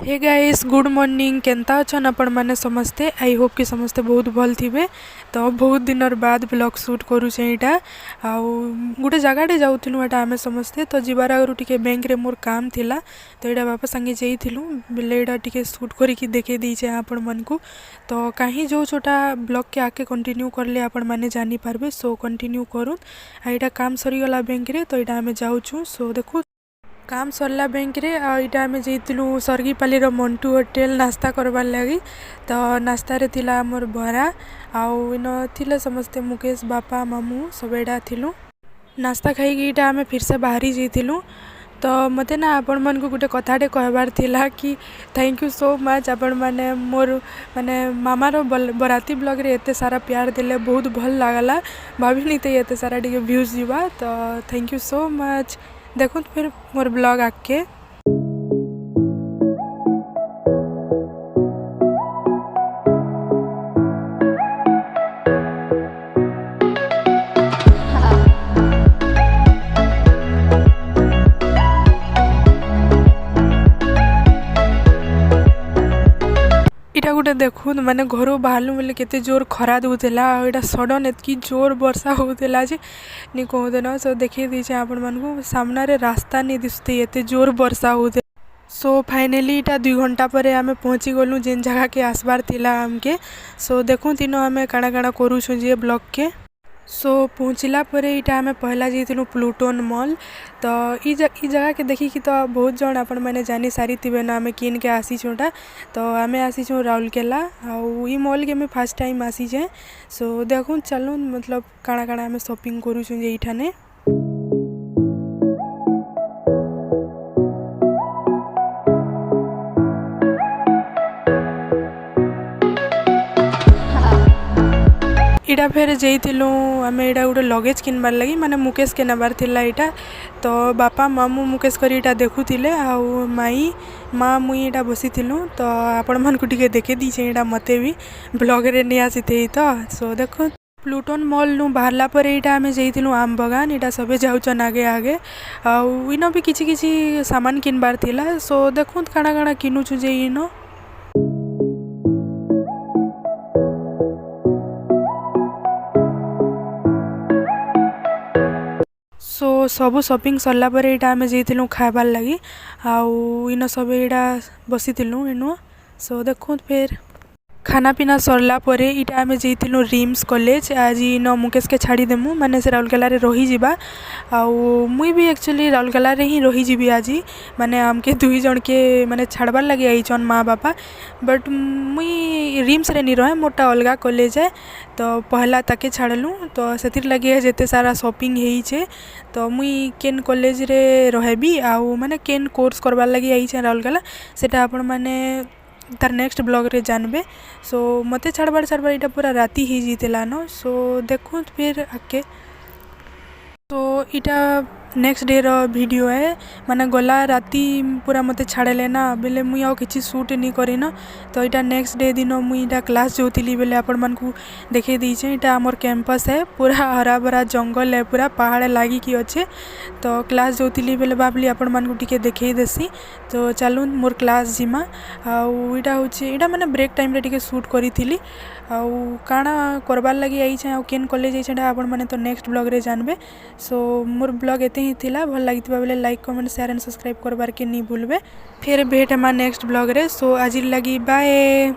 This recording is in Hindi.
हे गाइस गुड मॉर्निंग केंता अछन आपण माने समस्ते। आई होप कि समस्ते बहुत भल थिबे। तो बहुत दिन बाद ब्लॉग शूट करूछे एटा आउ गोटे जगाटे जाउथिलु एटा आमे समस्ते। तो जिबार आगु टिके बैंक रे मोर काम थिला तो एटा बापा संगे जेइथिलु बेले एटा टिके शूट करिकि देखे दीचे आपण मानकु। तो कहीं जो छोटा ब्लॉग के आके कंटिन्यू करले आपण माने जानि पारबे। सो कंटिन्यू करूँ एटा काम सरी गला बैंक रे तो एटा आमे जाउछु। सो देखु काम सरला बैंक रे आइटा आमे जेइतिलु सरगीपाली रो मंटू होटल नास्ता करबार लगी। तो नास्ता रे थिला मोर बरा आउ इन थिले समस्ते मुकेश बापा मामू सब एडा थिलु नास्ता खाई इटा आमे फिर से बाहरी जेइतिलु। तो मते ना आपण मन को गुटे कथाटे कहबार थिला कि थैंक यू सो मच आपण माने मोर माने मामा रो बराती ब्लॉग रे एते सारा प्यार देले बहुत भल लागला। भाबिनी ते एते सारा टिके व्यूज जीवा तो थैंक यू सो मच। देखो फिर मोर ब्लॉग आके इटा गोटे देखु माने घर बाहर बोले केते जोर खरा दूला इटा सडन एतकी जोर वर्षा होता जे नहीं कहदेन। सो देखिए दीचे आपण मानकु सामना रे रास्ता नहीं दिसते एते जोर वर्षा होते। सो फाइनली इटा 2 घंटा पर आमे पहुँची गलु जेन जगह के आसबार थिला आमके। सो देखु तीनो आमे काଣା काଣା करूछु जे ब्लॉग के। सो पहुँचला पर इटा आमे पहला जाइलु प्लूटन मॉल। तो ई जगह के देखी कि तो बहुत जन आपण माने जानी सारी थिबे ना आमे किन के आसी छोटा। तो आमे आसी छो राउरकेला आउ ई मॉल के मैं फर्स्ट टाइम आसी जे। सो देखु चलु मतलब काଣା काଣା आमे शॉपिंग करूछु जे इठाने। इटा फेर जेइतिलु आमे इटा गोटे लगेज किनबार लगी माने मुकेश के नबार थिला इटा। तो बापा मामू मुकेश करी इटा देखुथिले आउ माई माँ मुई इटा बसीथिलु। तो आपण मन को टिके देखे दीचे इटा मते भी ब्लॉग रे नहीं आसीथे। तो सो देखो प्लूटन मॉल नु बाहरला पर इटा आमे जेइतिलु आम बगान इटा सबे जाउचन आगे आगे आउ इनो भी किछि किछि सामान किनबार थिला। सो देखु काଣା काଣା किनुछु जे इनो। सो सबू शॉपिंग सरला पर इटा आमे जेइतिलु खाइबार लगी आउ इन सब इटा बसीतिलु इनो। सो देखु फिर खाना पीना सरला पर इटा आमे जेइतिलु रिम्स कॉलेज आज इन मुकेश के छाड़ी देमु माने से राउरकेला रे रही जिबा आउ मुई भी एक्चुअली राउरकेला रे ही रही जिबी आज माने हमके 2 जन के माने छाड़बार लगे आइचन माँ बापा। बट मुई रिम्स रे नहीं रहे मोटा अलगा कॉलेज है तो पहला ताके छाड़लु। तो सेतिर लगे जेते सारा शॉपिंग हेइछे तो मुई केन कॉलेज रे रहेबी आउ माने केन कोर्स करबार लगे आइछे राउरकेला सेटा आपण माने तार नेक्स्ट ब्लॉग रे जानबे। सो मते छाड़बार इटा पूरा राती ही जीतेला न। सो देखु फिर आके तो इटा नेक्स्ट डे रो वीडियो है माने गला राती पूरा मते छाड़ेले ना बेले मुई आउ किछि शूट नहीं करिन। तो इटा नेक्स्ट डे दिन मुई इटा क्लास जोतिली बेले आपण मन को देखे दीचे इटा हमर कैंपस है पूरा हरा भरा जंगल है पूरा पहाड़ लागी की अच्छे। तो क्लास जोतिली बेले भाबली आपण मन को टिके देखे देसी। तो चलून मोर क्लास जिमा आउ इटा होची इटा माने ब्रेक टाइम रे टिके शूट करिथिली आउ काଣା करबार लगी आइछे आउ केन कॉलेज आइछे आपण माने तो नेक्स्ट ब्लॉग रे जानबे। सो मोर ब्लॉग एते ही थिला भल लागितबा बेले like comment share and subscribe करबार के नहीं भूलबे। फिर भेट हमा नेक्स्ट ब्लॉग रे। सो आज लगी बाय।